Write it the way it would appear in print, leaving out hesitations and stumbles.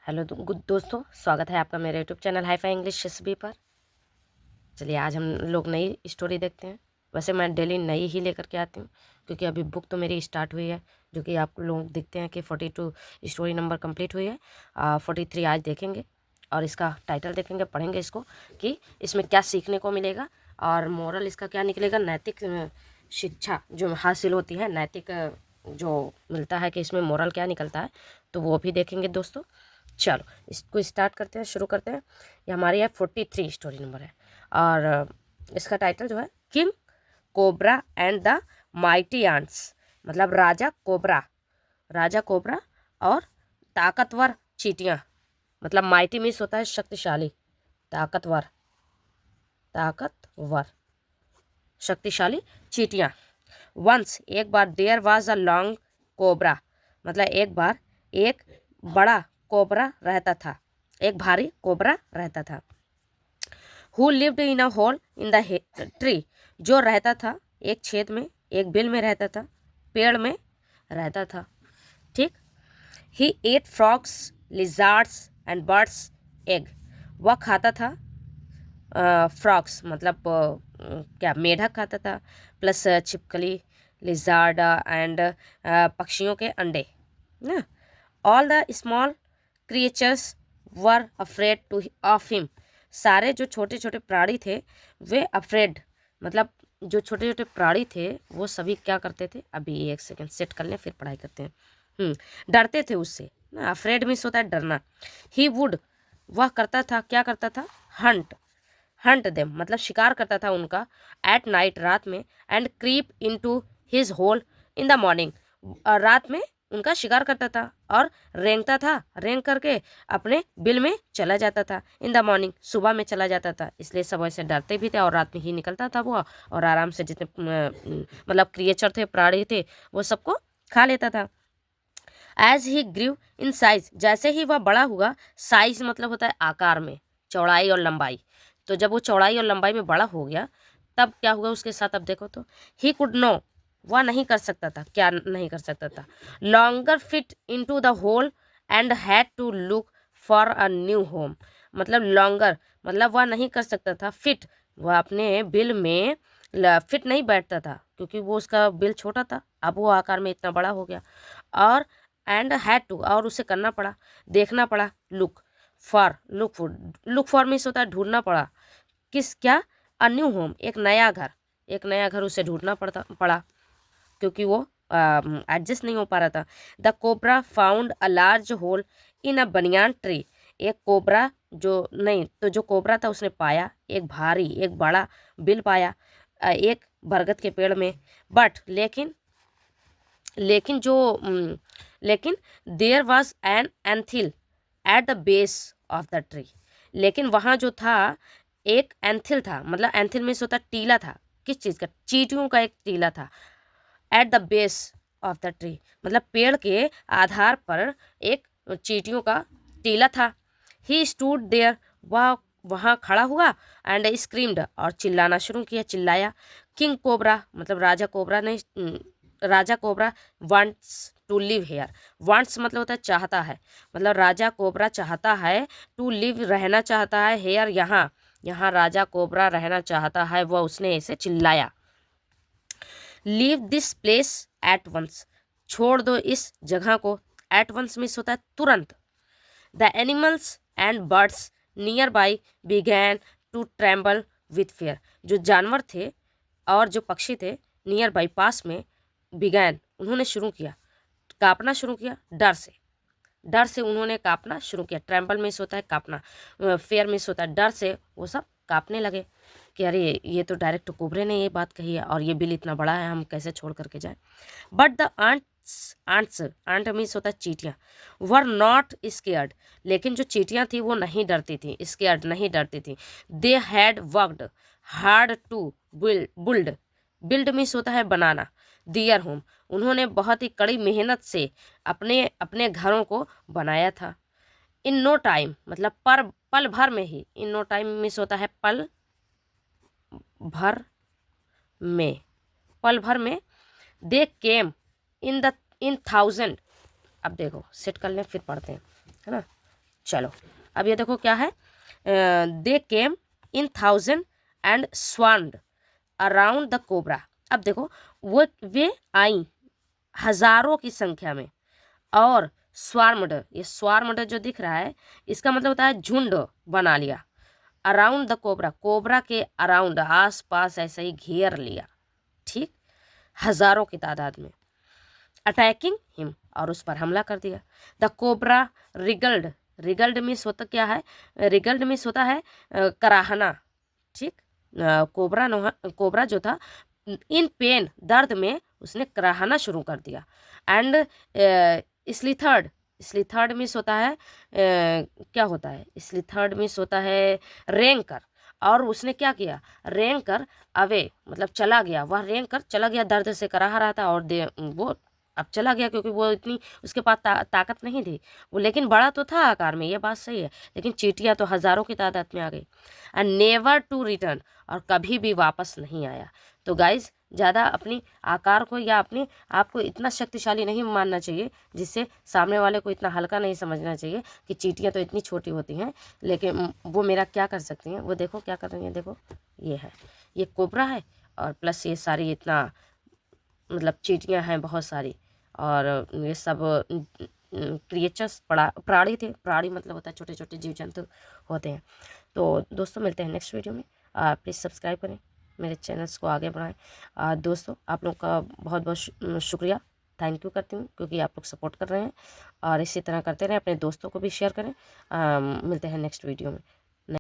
Hello दोस्तों, स्वागत है आपका मेरे YouTube channel hi fi English SB पर। चलिए आज हम लोग नई स्टोरी देखते हैं। वैसे मैं डेली नई ही लेकर के आती हूँ क्योंकि अभी बुक तो मेरी स्टार्ट हुई है, जो कि आप लोग देखते हैं कि 42 स्टोरी नंबर कंप्लीट हुई है। 43 आज देखेंगे और इसका टाइटल देखेंगे, पढ़ेंगे इसको कि इसमें क्या सीखने को मिलेगा और मोरल इसका क्या निकलेगा। नैतिक शिक्षा जो हासिल होती है, नैतिक जो मिलता है कि इसमें मोरल क्या निकलता है, तो वो भी देखेंगे दोस्तों। चलो इसको स्टार्ट करते हैं, शुरू करते हैं। ये हमारी है 43 स्टोरी नंबर है और इसका टाइटल जो है king cobra and the mighty ants, मतलब राजा कोबरा और ताकतवर चींटियाँ। मतलब माइटी मीन्स होता है शक्तिशाली, ताकतवर शक्तिशाली चींटियाँ। वंस एक बार there was a long cobra, मतलब एक बार एक बड़ा कोबरा रहता था, एक भारी कोबरा रहता था। Who lived in a hole in the tree, जो रहता था एक छेद में, एक बिल में रहता था, पेड़ में रहता था। ठीक। He ate frogs lizards and birds egg, वह खाता था फ्रॉग्स मतलब क्या मेढक खाता था, प्लस छिपकली, लिजार्ड एंड पक्षियों के अंडे ना। All the small creatures were afraid two of him, सारे जो छोटे छोटे प्राणी थे वे अफ्रेड, मतलब जो छोटे छोटे प्राणी थे वो सभी क्या करते थे। अभी एक सेकंड सेट कर लें फिर पढ़ाई करते हैं। डरते थे उससे ना, अफ्रेड मीन्स होता है डरना। ही वुड, वह करता था, क्या करता था, हंट देम मतलब शिकार करता था उनका, एट नाइट रात में, and creep into his hole in the morning, रात में उनका शिकार करता था और रेंग करके अपने बिल में चला जाता था। इन द मॉर्निंग, सुबह में चला जाता था, इसलिए सब ऐसे डरते भी थे और रात में ही निकलता था वो, और आराम से जितने मतलब क्रिएचर थे, प्राणी थे, वो सबको खा लेता था। As he grew in size, जैसे ही वह बड़ा हुआ, साइज मतलब होता है आकार में, चौड़ाई और लंबाई। तो जब वो चौड़ाई और लंबाई में बड़ा हो गया तब क्या हुआ उसके साथ, अब देखो तो, ही कुड नो, वह नहीं कर सकता था, क्या नहीं कर सकता था, longer fit into the hole and had to look for a new home, मतलब लॉन्गर मतलब वह नहीं कर सकता था, फिट वह अपने बिल में फिट नहीं बैठता था क्योंकि वो उसका बिल छोटा था, अब वो आकार में इतना बड़ा हो गया। और एंड हैड टू, और उसे करना पड़ा, देखना पड़ा, लुक फॉर मीन्स होता है ढूंढना पड़ा, किस क्या, अ न्यू होम, एक नया घर उसे ढूंढना पड़ा क्योंकि वो एडजस्ट नहीं हो पा रहा था। The cobra found a large whole in a banyan tree, एक कोबरा जो कोबरा था उसने पाया एक भारी, एक बड़ा बिल पाया एक बरगद के पेड़ में। बट लेकिन जो लेकिन there was an anthill at the base of the tree, लेकिन वहाँ जो था एक एंथिल था, मतलब एंथिल मीन्स होता टीला था, किस चीज़ का, चींटियों का एक टीला था। Eight the base of the tree मतलब पेड़ के आधार पर एक चींटियों का टीला था। ही स्टूड देयर, वह वहाँ खड़ा हुआ, एंड स्क्रीम्ड, और चिल्लाना शुरू किया, चिल्लाया। किंग कोबरा मतलब राजा cobra wants to live here, wants मतलब होता है चाहता है, मतलब राजा कोबरा चाहता है, टू लिव रहना चाहता है, हेयर यहाँ, यहाँ राजा कोबरा रहना चाहता है, वह उसने ऐसे चिल्लाया। Leave this place at once, छोड़ दो इस जगह को, एट वंस मीन्स होता है तुरंत। The animals and birds nearby began to tremble with fear, जो जानवर थे और जो पक्षी थे नियर बाई पास में, बिगैन उन्होंने शुरू किया, कांपना शुरू किया, डर से उन्होंने कांपना शुरू किया। ट्रैम्पल मिस होता है कांपना, फेयर मिस होता है डर से, वो सब कांपने लगे कि अरे ये तो डायरेक्ट कोबरे ने ये बात कही है और ये बिल इतना बड़ा है, हम कैसे छोड़ करके जाए। बट द आंट मीन्स होता है चींटियाँ, वर नॉट स्केयर्ड, लेकिन जो चींटियाँ थी वो नहीं डरती थी, स्केयर्ड नहीं डरती थी। They had worked hard to build means होता है बनाना, दियर होम, उन्होंने बहुत ही कड़ी मेहनत से अपने अपने घरों को बनाया था। इन नो टाइम मतलब पल भर में ही, इन नो टाइम मीन्स होता है भर में पल भर में। दे केम इन थाउजेंड, अब देखो सेट कर लें फिर पढ़ते हैं, है ना। चलो अब ये देखो क्या है, they came in thousand and swarmed around the cobra. अब देखो वे आई हजारों की संख्या में, और स्वार्मड, ये स्वार्मड जो दिख रहा है इसका मतलब होता है झुंड बना लिया। अराउंड द कोबरा, कोबरा के अराउंड, आस पास ऐसे ही घेर लिया, ठीक, हजारों की तादाद में। अटैकिंग हिम, और उस पर हमला कर दिया। द कोबरा रिगल्ड, रिगल्ड मीन्स होता क्या है, रिगल्ड मीन्स होता है कराहना, ठीक। कोबरा जो था इन पेन, दर्द में उसने कराहना शुरू कर दिया। एंड स्लिथर्ड, स्लिथर्ड मीन्स होता है क्या होता है, स्लिथर्ड मीन्स होता है रेंग कर, और उसने क्या किया, रेंग कर अवे मतलब चला गया, वह रेंग कर चला गया, दर्द से कराह रहा था और वो अब चला गया, क्योंकि वो इतनी उसके पास ताकत नहीं थी वो, लेकिन बड़ा तो था आकार में, ये बात सही है, लेकिन चींटियाँ तो हज़ारों की तादाद में आ गई। एंड नेवर टू रिटर्न, और कभी भी वापस नहीं आया। तो गाइज ज़्यादा अपनी आकार को या अपने आप को इतना शक्तिशाली नहीं मानना चाहिए, जिससे सामने वाले को इतना हल्का नहीं समझना चाहिए कि चींटियाँ तो इतनी छोटी होती हैं, लेकिन वो मेरा क्या कर सकती हैं। वो देखो क्या कर रही हैं, देखो ये है, ये कोबरा है, और प्लस ये सारी इतना मतलब चींटियाँ हैं बहुत सारी, और ये सब क्रिएचर्स प्राणी थे, प्राणी मतलब होता है छोटे छोटे जीव जंतु होते हैं। तो दोस्तों मिलते हैं नेक्स्ट वीडियो में, प्लीज़ सब्सक्राइब करें, मेरे चैनल्स को आगे बढ़ाएं। दोस्तों आप लोग का बहुत बहुत शुक्रिया, थैंक यू करती हूँ, क्योंकि आप लोग सपोर्ट कर रहे हैं, और इसी तरह करते रहें, अपने दोस्तों को भी शेयर करें। मिलते हैं नेक्स्ट वीडियो में।